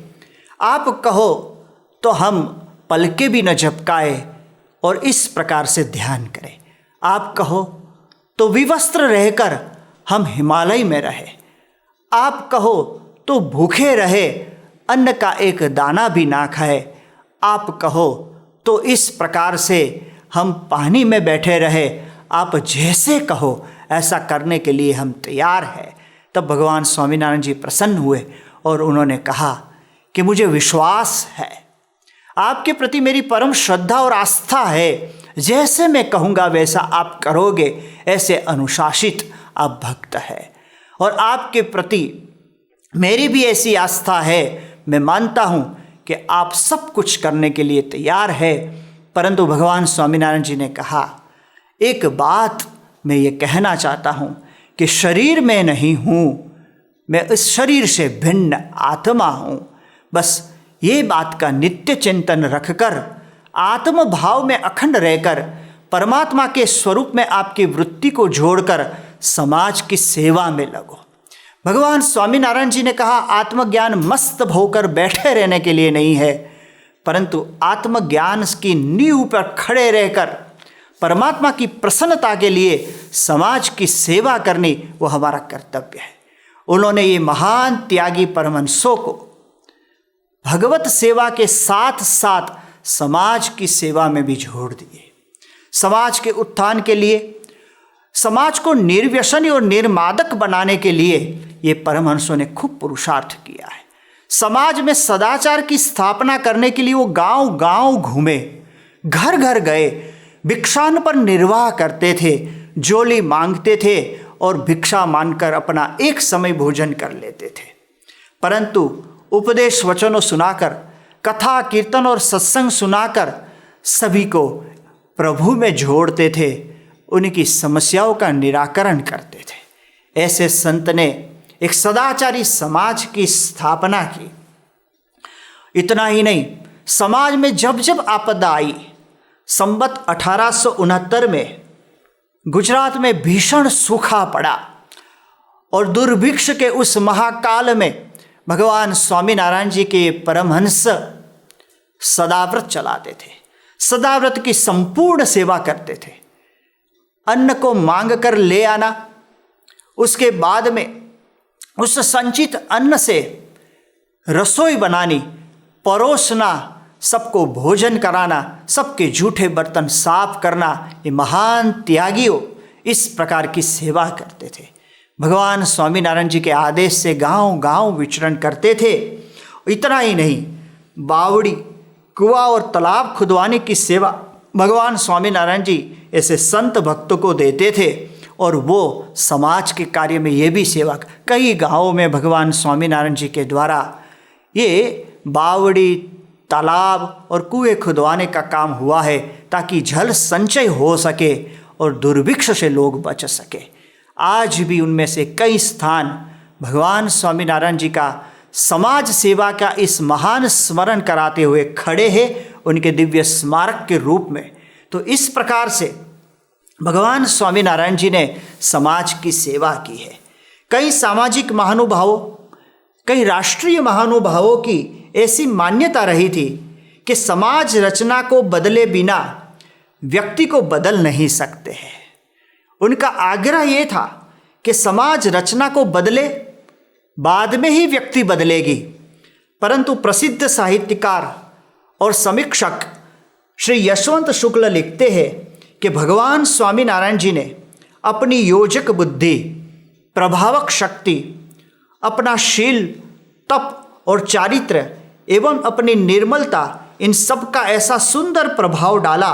आप कहो तो हम पलके भी न झपकाए और इस प्रकार से ध्यान करें, आप कहो तो विवस्त्र रहकर हम हिमालय में रहे, आप कहो तो भूखे रहे, अन्न का एक दाना भी ना खाए, आप कहो तो इस प्रकार से हम पानी में बैठे रहे, आप जैसे कहो ऐसा करने के लिए हम तैयार हैं। तब भगवान स्वामीनारायण जी प्रसन्न हुए और उन्होंने कहा कि मुझे विश्वास है, आपके प्रति मेरी परम श्रद्धा और आस्था है, जैसे मैं कहूँगा वैसा आप करोगे, ऐसे अनुशासित आप भक्त है और आपके प्रति मेरी भी ऐसी आस्था है। मैं मानता हूँ कि आप सब कुछ करने के लिए तैयार है। परंतु भगवान स्वामीनारायण जी ने कहा, एक बात मैं ये कहना चाहता हूँ कि शरीर में नहीं हूँ, मैं इस शरीर से भिन्न आत्मा हूँ। बस ये बात का नित्य चिंतन रखकर आत्म भाव में अखंड रहकर परमात्मा के स्वरूप में आपकी वृत्ति को जोड़कर समाज की सेवा में लगो। भगवान स्वामीनारायण जी ने कहा, आत्मज्ञान मस्त होकर बैठे रहने के लिए नहीं है, परंतु आत्मज्ञान की नींव पर खड़े रहकर परमात्मा की प्रसन्नता के लिए समाज की सेवा करनी वो हमारा कर्तव्य है। उन्होंने ये महान त्यागी परमहंसों को भगवत सेवा के साथ साथ समाज की सेवा में भी जोड़ दिए। समाज के उत्थान के लिए, समाज को निर्व्यसनी और निर्मादक बनाने के लिए ये परमहंसों ने खूब पुरुषार्थ किया है। समाज में सदाचार की स्थापना करने के लिए वो गांव गांव घूमे, घर घर गए, भिक्षान पर निर्वाह करते थे, जोली मांगते थे और भिक्षा मांगकर अपना एक समय भोजन कर लेते थे। परंतु उपदेश वचनों सुनाकर, कथा कीर्तन और सत्संग सुनाकर सभी को प्रभु में जोड़ते थे, उनकी समस्याओं का निराकरण करते थे। ऐसे संत ने एक सदाचारी समाज की स्थापना की। इतना ही नहीं, समाज में जब जब आपदा आई, संवत 1869 में गुजरात में भीषण सूखा पड़ा और दुर्भिक्ष के उस महाकाल में भगवान स्वामीनारायण जी के परमहंस सदाव्रत चलाते थे, सदाव्रत की संपूर्ण सेवा करते थे। अन्न को मांग कर ले आना, उसके बाद में उस संचित अन्न से रसोई बनानी, परोसना, सबको भोजन कराना, सबके जूठे बर्तन साफ करना, ये महान त्यागियों इस प्रकार की सेवा करते थे। भगवान स्वामीनारायण जी के आदेश से गांव गांव विचरण करते थे। इतना ही नहीं, बावड़ी, कुआं और तालाब खुदवाने की सेवा भगवान स्वामीनारायण जी ऐसे संत भक्तों को देते थे और वो समाज के कार्य में ये भी सेवा। कई गांवों में भगवान स्वामीनारायण जी के द्वारा ये बावड़ी, तालाब और कुएं खुदवाने का काम हुआ है ताकि जल संचय हो सके और दुर्भिक्ष से लोग बच सके। आज भी उनमें से कई स्थान भगवान स्वामीनारायण जी का समाज सेवा का इस महान स्मरण कराते हुए खड़े हैं उनके दिव्य स्मारक के रूप में। तो इस प्रकार से भगवान स्वामीनारायण जी ने समाज की सेवा की है। कई सामाजिक महानुभावों, कई राष्ट्रीय महानुभावों की ऐसी मान्यता रही थी कि समाज रचना को बदले बिना व्यक्ति को बदल नहीं सकते हैं। उनका आग्रह ये था कि समाज रचना को बदले, बाद में ही व्यक्ति बदलेगी। परंतु प्रसिद्ध साहित्यकार और समीक्षक श्री यशवंत शुक्ल लिखते हैं कि भगवान स्वामीनारायण जी ने अपनी योजक बुद्धि, प्रभावक शक्ति, अपना शील, तप और चारित्र एवं अपनी निर्मलता, इन सब का ऐसा सुंदर प्रभाव डाला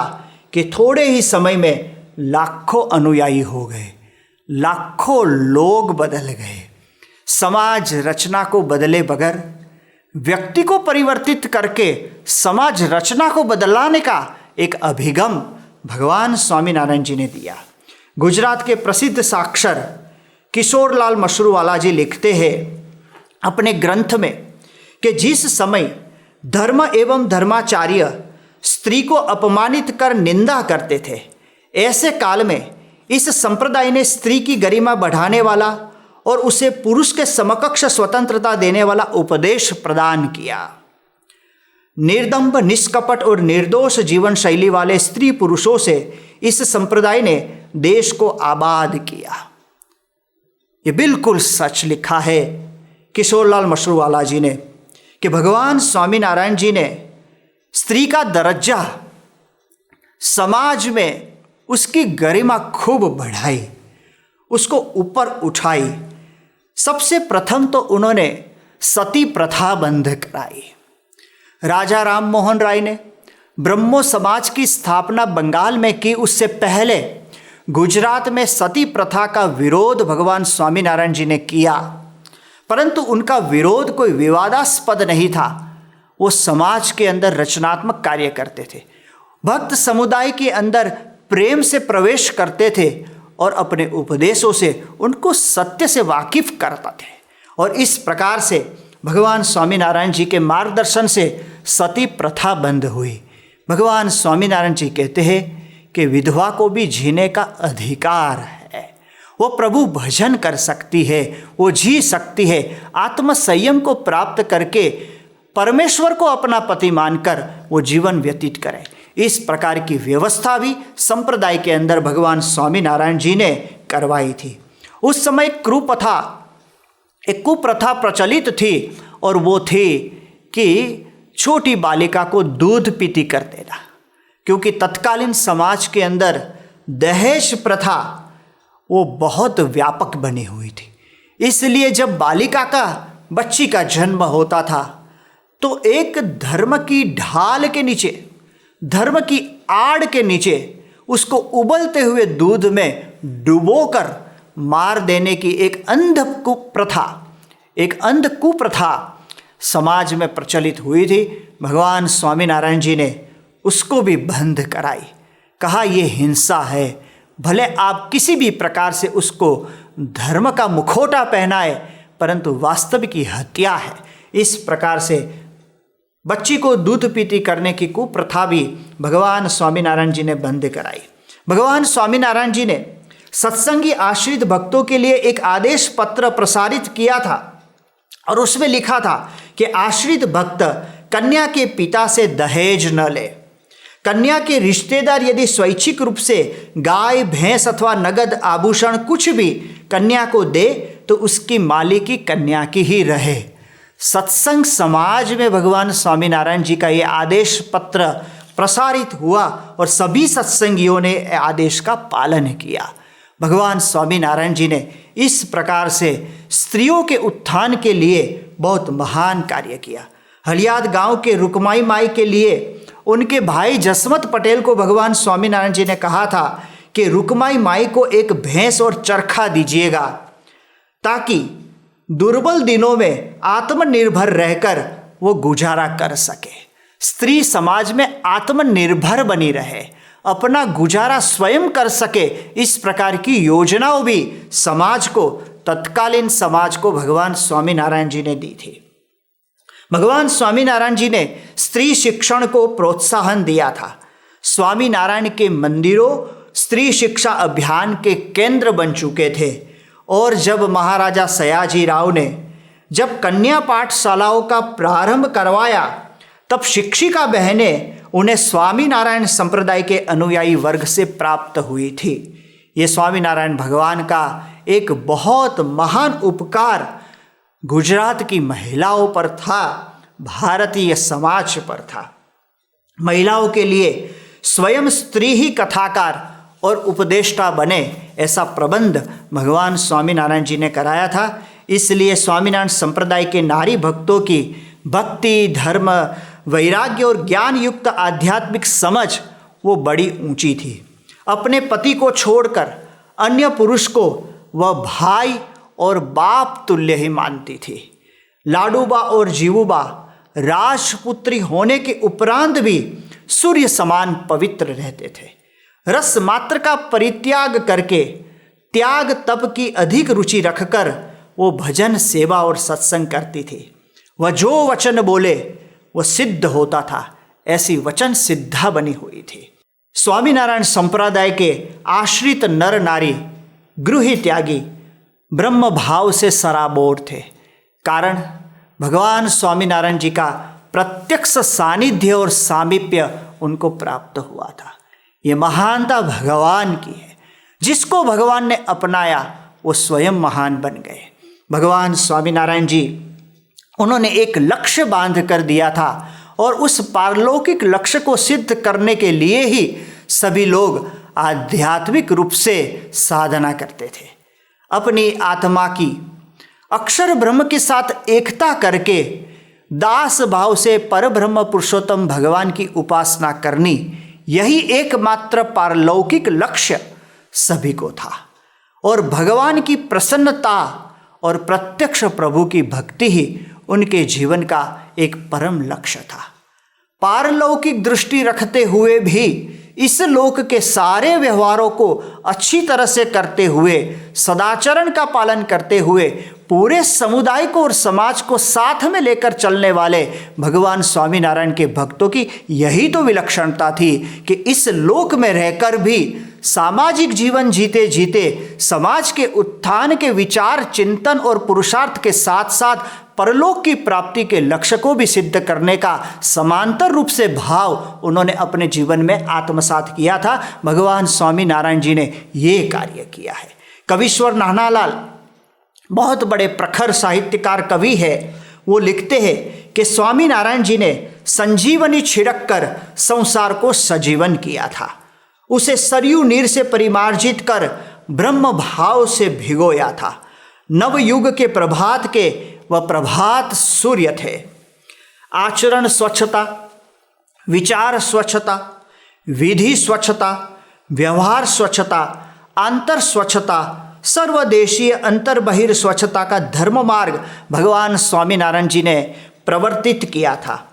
कि थोड़े ही समय में लाखों अनुयायी हो गए, लाखों लोग बदल गए। समाज रचना को बदले बगैर व्यक्ति को परिवर्तित करके समाज रचना को बदलाने का एक अभिगम भगवान स्वामीनारायण जी ने दिया। गुजरात के प्रसिद्ध साक्षर किशोरलाल मशरूवाला जी लिखते हैं अपने ग्रंथ में कि जिस समय धर्म एवं धर्माचार्य स्त्री को अपमानित कर निंदा करते थे, ऐसे काल में इस संप्रदाय ने स्त्री की गरिमा बढ़ाने वाला और उसे पुरुष के समकक्ष स्वतंत्रता देने वाला उपदेश प्रदान किया। निर्दम्ब, निष्कपट और निर्दोष जीवन शैली वाले स्त्री पुरुषों से इस संप्रदाय ने देश को आबाद किया। ये बिल्कुल सच लिखा है किशोरलाल मशरूवाला जी ने कि भगवान स्वामीनारायण जी ने स्त्री का दर्जा समाज में, उसकी गरिमा खूब बढ़ाई, उसको ऊपर उठाई। सबसे प्रथम तो उन्होंने सती प्रथा बंद कराई। राजा राम मोहन राय ने ब्रह्मो समाज की स्थापना बंगाल में की, उससे पहले गुजरात में सती प्रथा का विरोध भगवान स्वामीनारायण जी ने किया। परंतु उनका विरोध कोई विवादास्पद नहीं था, वो समाज के अंदर रचनात्मक कार्य करते थे, भक्त समुदाय के अंदर प्रेम से प्रवेश करते थे और अपने उपदेशों से उनको सत्य से वाकिफ करते थे। और इस प्रकार से भगवान स्वामीनारायण जी के मार्गदर्शन से सती प्रथा बंद हुई। भगवान स्वामीनारायण जी कहते हैं कि विधवा को भी जीने का अधिकार है, वो प्रभु भजन कर सकती है, वो जी सकती है, आत्म संयम को प्राप्त करके परमेश्वर को अपना पति मानकर वो जीवन व्यतीत करे। इस प्रकार की व्यवस्था भी संप्रदाय के अंदर भगवान स्वामीनारायण जी ने करवाई थी। उस समय एक कुप्रथा प्रचलित थी और वो थी कि छोटी बालिका को दूध पीती कर देना, क्योंकि तत्कालीन समाज के अंदर दहेज प्रथा वो बहुत व्यापक बनी हुई थी। इसलिए जब बालिका का, बच्ची का जन्म होता था तो एक धर्म की ढाल के नीचे, धर्म की आड़ के नीचे उसको उबलते हुए दूध में डुबोकर मार देने की एक अंध कुप्रथा समाज में प्रचलित हुई थी। भगवान स्वामीनारायण जी ने उसको भी बंद कराई। कहा ये हिंसा है, भले आप किसी भी प्रकार से उसको धर्म का मुखौटा पहनाए, परंतु वास्तविक की हत्या है। इस प्रकार से बच्ची को दूध पीती करने की कुप्रथा भी भगवान स्वामीनारायण जी ने बंद कराई। भगवान स्वामीनारायण जी ने सत्संगी आश्रित भक्तों के लिए एक आदेश पत्र प्रसारित किया था और उसमें लिखा था कि आश्रित भक्त कन्या के पिता से दहेज न ले। कन्या के रिश्तेदार यदि स्वैच्छिक रूप से गाय, भैंस अथवा नगद आभूषण कुछ भी कन्या को दे तो उसकी मालिकी कन्या की ही रहे। सत्संग समाज में भगवान स्वामीनारायण जी का ये आदेश पत्र प्रसारित हुआ और सभी सत्संगियों ने आदेश का पालन किया। भगवान स्वामीनारायण जी ने इस प्रकार से स्त्रियों के उत्थान के लिए बहुत महान कार्य किया। हलियाद गांव के रुकमाई माई के लिए उनके भाई जसवंत पटेल को भगवान स्वामीनारायण जी ने कहा था कि रुकमाई माई को एक भैंस और चरखा दीजिएगा ताकि दुर्बल दिनों में आत्मनिर्भर रहकर वो गुजारा कर सके। स्त्री समाज में आत्मनिर्भर बनी रहे, अपना गुजारा स्वयं कर सके, इस प्रकार की योजनाओं भी समाज को, तत्कालीन समाज को भगवान स्वामीनारायण जी ने दी थी। भगवान स्वामीनारायण जी ने स्त्री शिक्षण को प्रोत्साहन दिया था। स्वामीनारायण के मंदिरों स्त्री शिक्षा अभियान के केंद्र बन चुके थे और जब महाराजा सयाजी राव ने जब कन्या पाठशालाओं का प्रारंभ करवाया तब शिक्षिका बहनें उन्हें स्वामीनारायण संप्रदाय के अनुयायी वर्ग से प्राप्त हुई थी। ये स्वामीनारायण भगवान का एक बहुत महान उपकार गुजरात की महिलाओं पर था, भारतीय समाज पर था। महिलाओं के लिए स्वयं स्त्री ही कथाकार और उपदेष्टा बने, ऐसा प्रबंध भगवान स्वामीनारायण जी ने कराया था। इसलिए स्वामीनारायण संप्रदाय के नारी भक्तों की भक्ति, धर्म, वैराग्य और ज्ञान युक्त आध्यात्मिक समझ वो बड़ी ऊंची थी। अपने पति को छोड़कर अन्य पुरुष को वह भाई और बाप तुल्य ही मानती थी। लाडूबा और जीवूबा राजपुत्री होने के उपरांत भी सूर्य समान पवित्र रहते थे। रस मात्र का परित्याग करके त्याग तप की अधिक रुचि रखकर वो भजन, सेवा और सत्संग करती थी। वह जो वचन बोले वह सिद्ध होता था, ऐसी वचन सिद्धा बनी हुई थी। स्वामीनारायण संप्रदाय के आश्रित नर नारी गृह त्यागी ब्रह्म भाव से सराबोर थे। कारण भगवान स्वामीनारायण जी का प्रत्यक्ष सानिध्य और सामीप्य उनको प्राप्त हुआ था। ये महानता भगवान की है। जिसको भगवान ने अपनाया वो स्वयं महान बन गए। भगवान स्वामीनारायण जी उन्होंने एक लक्ष्य बांध कर दिया था और उस पारलौकिक लक्ष्य को सिद्ध करने के लिए ही सभी लोग आध्यात्मिक रूप से साधना करते थे। अपनी आत्मा की अक्षर ब्रह्म के साथ एकता करके दास भाव से परब्रह्म पुरुषोत्तम भगवान की उपासना करनी, यही एकमात्र पारलौकिक लक्ष्य सभी को था। और भगवान की प्रसन्नता और प्रत्यक्ष प्रभु की भक्ति ही उनके जीवन का एक परम लक्ष्य था। पारलौकिक दृष्टि रखते हुए भी इस लोक के सारे व्यवहारों को अच्छी तरह से करते हुए, सदाचरण का पालन करते हुए पूरे समुदाय को और समाज को साथ में लेकर चलने वाले भगवान स्वामीनारायण के भक्तों की यही तो विलक्षणता थी कि इस लोक में रहकर भी सामाजिक जीवन जीते जीते समाज के उत्थान के विचार, चिंतन और पुरुषार्थ के साथ साथ परलोक की प्राप्ति के लक्ष्य को भी सिद्ध करने का समांतर रूप से भाव उन्होंने अपने जीवन में आत्मसात किया था। भगवान स्वामीनारायण जी ने ये कार्य किया है। कविश्वर नानालाल बहुत बड़े प्रखर साहित्यकार कवि है। वो लिखते हैं कि स्वामीनारायण जी ने संजीवनी छिड़क कर संसार को सजीवन किया था। उसे सरयू नीर से परिमार्जित कर ब्रह्म भाव से भिगोया था। नवयुग के प्रभात के वह प्रभात सूर्य थे। आचरण स्वच्छता, विचार स्वच्छता, विधि स्वच्छता, व्यवहार स्वच्छता, आंतर स्वच्छता, सर्वदेशीय अंतर बहिर स्वच्छता का धर्म मार्ग भगवान स्वामीनारायण जी ने प्रवर्तित किया था।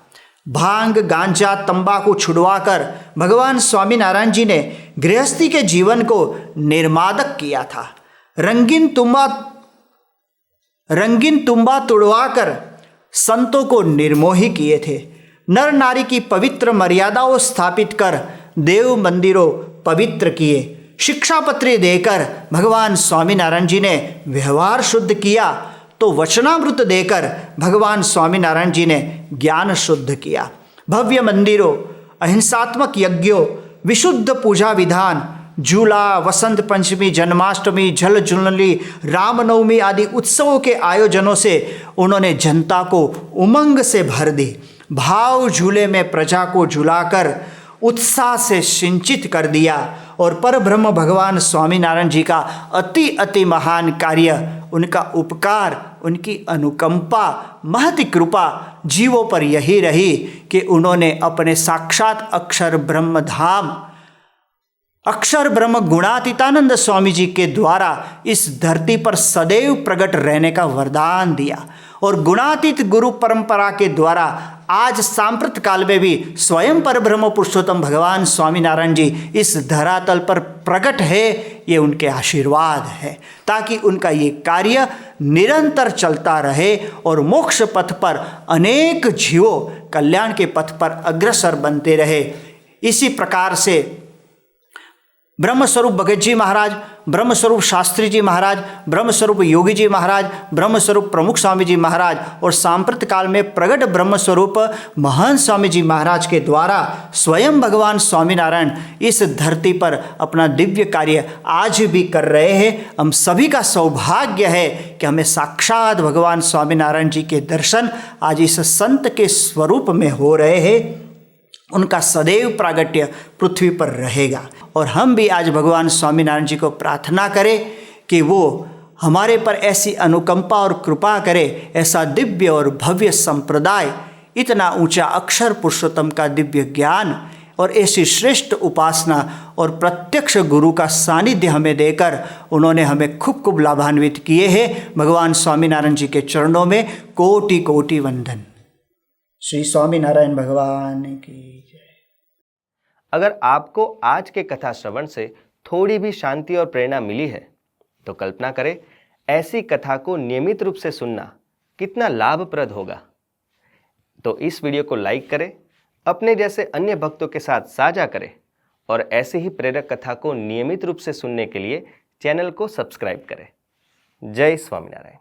भांग, गांजा, तंबाकू छुड़वाकर भगवान स्वामीनारायण जी ने गृहस्थी के जीवन को निर्मादक किया था। रंगीन तुम्बा तुड़वाकर संतों को निर्मोही किए थे। नर नारी की पवित्र मर्यादाओं स्थापित कर देव मंदिरों पवित्र किए। शिक्षापत्री देकर भगवान स्वामीनारायण जी ने व्यवहार शुद्ध किया तो वचनामृत देकर भगवान स्वामीनारायण जी ने ज्ञान शुद्ध किया। भव्य मंदिरों, अहिंसात्मक यज्ञों, विशुद्ध पूजा विधान, झूला, वसंत पंचमी, जन्माष्टमी, झल झुलनी, रामनवमी आदि उत्सवों के आयोजनों से उन्होंने जनता को उमंग से भर दी। भाव झूले में प्रजा को झुलाकर उत्साह से सिंचित कर दिया और परब्रह्म भगवान स्वामीनारायण जी का अति अति महान कार्य, उनका उपकार, उनकी अनुकंपा, महती कृपा जीवों पर यही रही कि उन्होंने अपने साक्षात अक्षर ब्रह्म धाम, अक्षर ब्रह्म गुणातीतानंद स्वामी जी के द्वारा इस धरती पर सदैव प्रकट रहने का वरदान दिया और गुणातीत गुरु परंपरा के द्वारा आज सांप्रत काल में भी स्वयं परब्रह्म पुरुषोत्तम भगवान स्वामीनारायण जी इस धरातल पर प्रकट है। ये उनके आशीर्वाद है ताकि उनका ये कार्य निरंतर चलता रहे और मोक्ष पथ पर अनेक जीवों कल्याण के पथ पर अग्रसर बनते रहे। इसी प्रकार से ब्रह्मस्वरूप भगत जी महाराज, ब्रह्मस्वरूप शास्त्री जी महाराज, ब्रह्मस्वरूप योगी जी महाराज, ब्रह्मस्वरूप प्रमुख स्वामी जी महाराज और सांप्रत काल में प्रगट ब्रह्मस्वरूप महान स्वामी जी महाराज के द्वारा स्वयं भगवान स्वामीनारायण इस धरती पर अपना दिव्य कार्य आज भी कर रहे हैं। हम सभी का सौभाग्य है कि हमें साक्षात भगवान स्वामीनारायण जी के दर्शन आज इस संत के स्वरूप में हो रहे हैं। उनका सदैव प्रागट्य पृथ्वी पर रहेगा और हम भी आज भगवान स्वामीनारायण जी को प्रार्थना करें कि वो हमारे पर ऐसी अनुकंपा और कृपा करे, ऐसा दिव्य और भव्य संप्रदाय, इतना ऊंचा अक्षर पुरुषोत्तम का दिव्य ज्ञान और ऐसी श्रेष्ठ उपासना और प्रत्यक्ष गुरु का सानिध्य हमें देकर उन्होंने हमें खूब खूब लाभान्वित किए हैं। भगवान स्वामीनारायण जी के चरणों में कोटि कोटि वंदन। श्री स्वामीनारायण भगवान की जय। अगर आपको आज के कथा श्रवण से थोड़ी भी शांति और प्रेरणा मिली है तो कल्पना करें ऐसी कथा को नियमित रूप से सुनना कितना लाभप्रद होगा। तो इस वीडियो को लाइक करें, अपने जैसे अन्य भक्तों के साथ साझा करें और ऐसी ही प्रेरक कथा को नियमित रूप से सुनने के लिए चैनल को सब्सक्राइब करें। जय स्वामीनारायण।